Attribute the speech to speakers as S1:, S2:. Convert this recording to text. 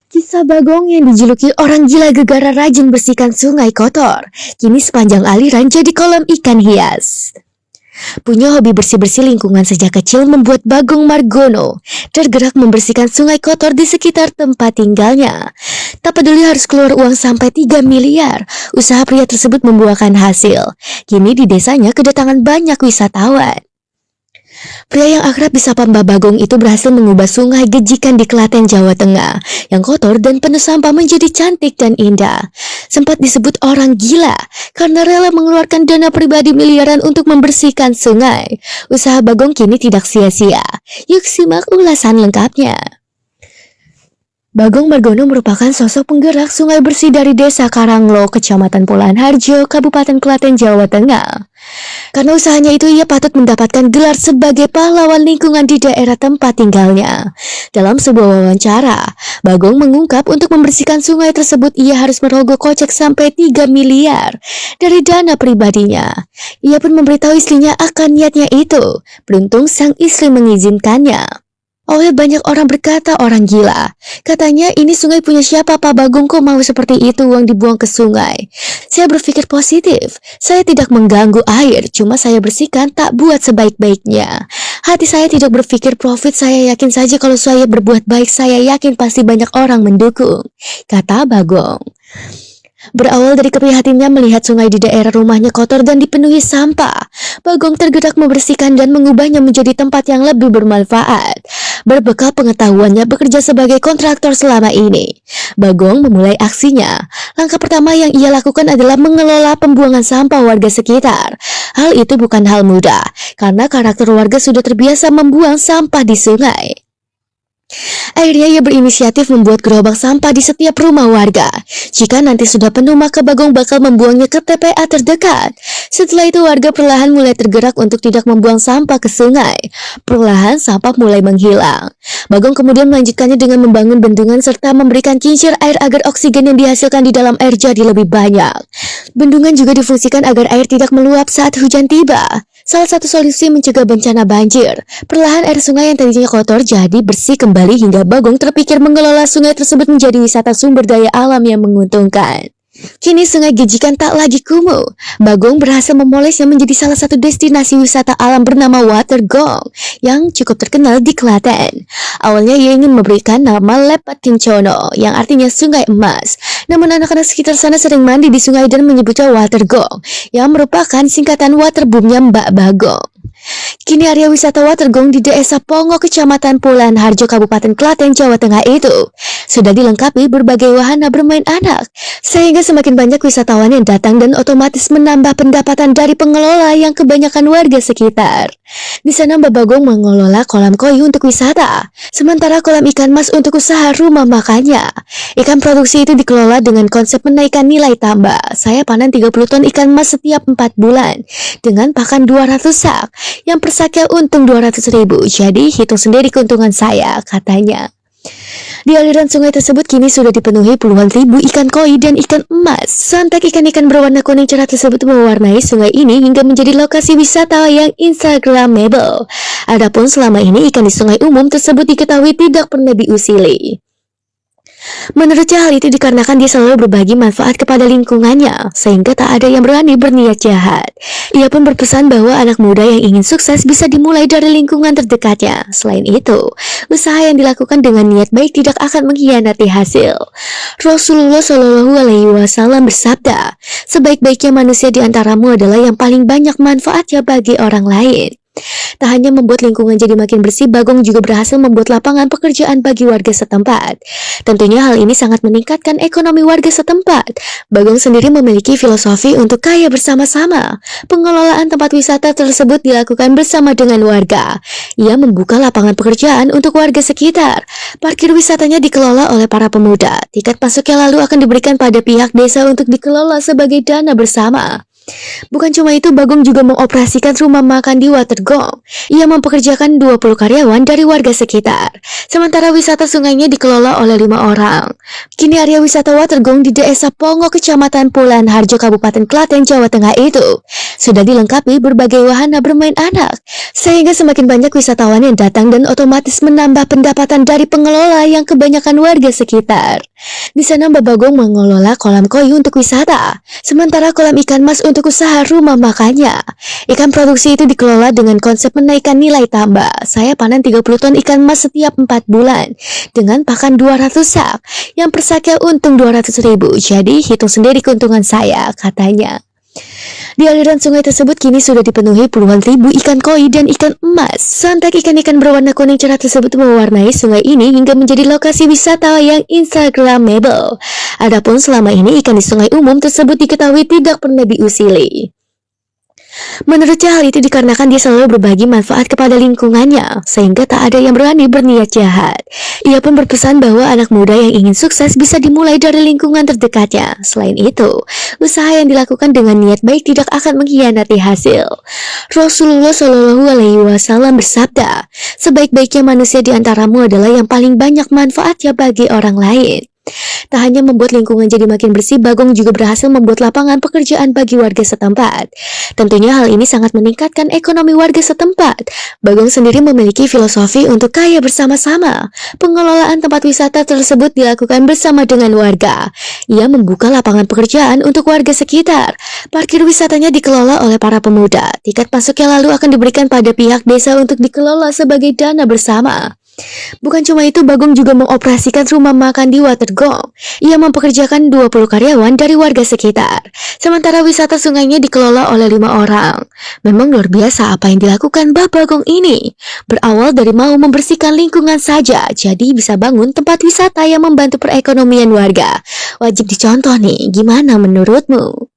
S1: Kisah Bagong yang dijuluki orang gila gegara rajin bersihkan sungai kotor, kini sepanjang aliran jadi kolam ikan hias. Punya hobi bersih-bersih lingkungan sejak kecil membuat Bagong Margono tergerak membersihkan sungai kotor di sekitar tempat tinggalnya. Tak peduli harus keluar uang sampai 3 miliar, usaha pria tersebut membuahkan hasil. Kini di desanya kedatangan banyak wisatawan. Pria yang akrab disapa Mbak Bagong itu berhasil mengubah sungai Gejikan di Klaten, Jawa Tengah yang kotor dan penuh sampah menjadi cantik dan indah. Sempat disebut orang gila karena rela mengeluarkan dana pribadi miliaran untuk membersihkan sungai. Usaha Bagong kini tidak sia-sia. Yuk simak ulasan lengkapnya. Bagong Margono merupakan sosok penggerak sungai bersih dari Desa Karanglo, Kecamatan Polahan Harjo, Kabupaten Klaten, Jawa Tengah. Karena usahanya itu ia patut mendapatkan gelar sebagai pahlawan lingkungan di daerah tempat tinggalnya. Dalam sebuah wawancara, Bagong mengungkap untuk membersihkan sungai tersebut ia harus merogoh kocek sampai 3 miliar dari dana pribadinya. Ia pun memberitahu istrinya akan niatnya itu. Beruntung sang istri mengizinkannya. Oleh banyak orang berkata orang gila. Katanya ini sungai punya siapa Pak Bagong, kok mau seperti itu uang dibuang ke sungai. Saya berpikir positif. Saya tidak mengganggu air, cuma saya bersihkan tak buat sebaik-baiknya. Hati saya tidak berpikir profit, saya yakin saja kalau saya berbuat baik, saya yakin pasti banyak orang mendukung, kata Bagong. Berawal dari keprihatinannya melihat sungai di daerah rumahnya kotor dan dipenuhi sampah, Bagong tergerak membersihkan dan mengubahnya menjadi tempat yang lebih bermanfaat. Berbekal pengetahuannya bekerja sebagai kontraktor selama ini, Bagong memulai aksinya. Langkah pertama yang ia lakukan adalah mengelola pembuangan sampah warga sekitar. Hal itu bukan hal mudah, karena karakter warga sudah terbiasa membuang sampah di sungai. Akhirnya ia berinisiatif membuat gerobak sampah di setiap rumah warga. Jika nanti sudah penuh, maka Bagong bakal membuangnya ke TPA terdekat. Setelah itu warga perlahan mulai tergerak untuk tidak membuang sampah ke sungai. Perlahan sampah mulai menghilang. Bagong kemudian melanjutkannya dengan membangun bendungan serta memberikan kincir air agar oksigen yang dihasilkan di dalam air jadi lebih banyak. Bendungan juga difungsikan agar air tidak meluap saat hujan tiba. Salah satu solusi mencegah bencana banjir. Perlahan air sungai yang tadinya kotor jadi bersih kembali hingga Bagong terpikir mengelola sungai tersebut menjadi wisata sumber daya alam yang menguntungkan. Kini sungai Gejikan tak lagi kumuh. Bagong berhasil memolesnya menjadi salah satu destinasi wisata alam bernama Watergong yang cukup terkenal di Klaten. Awalnya ia ingin memberikan nama Lepat Kincono yang artinya sungai emas. Namun anak-anak sekitar sana sering mandi di sungai dan menyebutnya Watergong yang merupakan singkatan waterboomnya Mbak Bagong. Kini area wisata Watergong di Desa Pongo, Kecamatan Polahan Harjo, Kabupaten Klaten, Jawa Tengah itu sudah dilengkapi berbagai wahana bermain anak, sehingga semakin banyak wisatawan yang datang dan otomatis menambah pendapatan dari pengelola yang kebanyakan warga sekitar. Di sana Mbak Bagong mengelola kolam koi untuk wisata, sementara kolam ikan mas untuk usaha rumah makannya. Ikan produksi itu dikelola dengan konsep menaikkan nilai tambah. Saya panen 30 ton ikan mas setiap 4 bulan dengan pakan 200 sak, yang per saknya untung 200.000. Jadi hitung sendiri keuntungan saya, katanya. Di aliran sungai tersebut kini sudah dipenuhi puluhan ribu ikan koi dan ikan emas. Sontak ikan-ikan berwarna kuning cerah tersebut mewarnai sungai ini hingga menjadi lokasi wisata yang instagramable. Adapun selama ini ikan di sungai umum tersebut diketahui tidak pernah diusili. Menurutnya hal itu dikarenakan dia selalu berbagi manfaat kepada lingkungannya, sehingga tak ada yang berani berniat jahat. Ia pun berpesan bahwa anak muda yang ingin sukses bisa dimulai dari lingkungan terdekatnya. Selain itu, usaha yang dilakukan dengan niat baik tidak akan mengkhianati hasil. Rasulullah Shallallahu Alaihi Wasallam bersabda, sebaik-baiknya manusia di antaramu adalah yang paling banyak manfaatnya bagi orang lain. Tak hanya membuat lingkungan jadi makin bersih, Bagong juga berhasil membuat lapangan pekerjaan bagi warga setempat. Tentunya hal ini sangat meningkatkan ekonomi warga setempat. Bagong sendiri memiliki filosofi untuk kaya bersama-sama. Pengelolaan tempat wisata tersebut dilakukan bersama dengan warga. Ia membuka lapangan pekerjaan untuk warga sekitar. Parkir wisatanya dikelola oleh para pemuda. Tiket masuknya lalu akan diberikan pada pihak desa untuk dikelola sebagai dana bersama. Bukan cuma itu, Bagong juga mengoperasikan rumah makan di Watergong. Ia mempekerjakan 20 karyawan dari warga sekitar. Sementara wisata sungainya dikelola oleh 5 orang. Kini area wisata Watergong di Desa Pongo, Kecamatan Pulan Harjo, Kabupaten Klaten, Jawa Tengah itu sudah dilengkapi berbagai wahana bermain anak, sehingga semakin banyak wisatawan yang datang dan otomatis menambah pendapatan dari pengelola yang kebanyakan warga sekitar. Di sana Mbak Bagong mengelola kolam koi untuk wisata, sementara kolam ikan mas untuk usaha rumah makannya. Ikan produksi itu dikelola dengan konsep menaikkan nilai tambah. Saya panen 30 ton ikan mas setiap 4 bulan dengan pakan 200 sak, yang per saknya untung 200.000. Jadi hitung sendiri keuntungan saya, katanya. Di aliran sungai tersebut kini sudah dipenuhi puluhan ribu ikan koi dan ikan emas. Sontak ikan-ikan berwarna kuning cerah tersebut mewarnai sungai ini hingga menjadi lokasi wisata yang instagramable. Adapun selama ini ikan di sungai umum tersebut diketahui tidak pernah diusili. Menurutnya hal itu dikarenakan dia selalu berbagi manfaat kepada lingkungannya, sehingga tak ada yang berani berniat jahat. Ia pun berpesan bahwa anak muda yang ingin sukses bisa dimulai dari lingkungan terdekatnya. Selain itu, usaha yang dilakukan dengan niat baik tidak akan mengkhianati hasil. Rasulullah Shallallahu Alaihi Wasallam bersabda, sebaik-baiknya manusia di antaramu adalah yang paling banyak manfaatnya bagi orang lain. Tak hanya membuat lingkungan jadi makin bersih, Bagong juga berhasil membuat lapangan pekerjaan bagi warga setempat. Tentunya hal ini sangat meningkatkan ekonomi warga setempat. Bagong sendiri memiliki filosofi untuk kaya bersama-sama. Pengelolaan tempat wisata tersebut dilakukan bersama dengan warga. Ia membuka lapangan pekerjaan untuk warga sekitar. Parkir wisatanya dikelola oleh para pemuda. Tiket masuknya lalu akan diberikan pada pihak desa untuk dikelola sebagai dana bersama. Bukan cuma itu, Bagong juga mengoperasikan rumah makan di Watergong. Ia mempekerjakan 20 karyawan dari warga sekitar. Sementara wisata sungainya dikelola oleh 5 orang. Memang luar biasa apa yang dilakukan Mbah Bagong ini. Berawal dari mau membersihkan lingkungan saja, jadi bisa bangun tempat wisata yang membantu perekonomian warga. Wajib dicontoh nih, gimana menurutmu?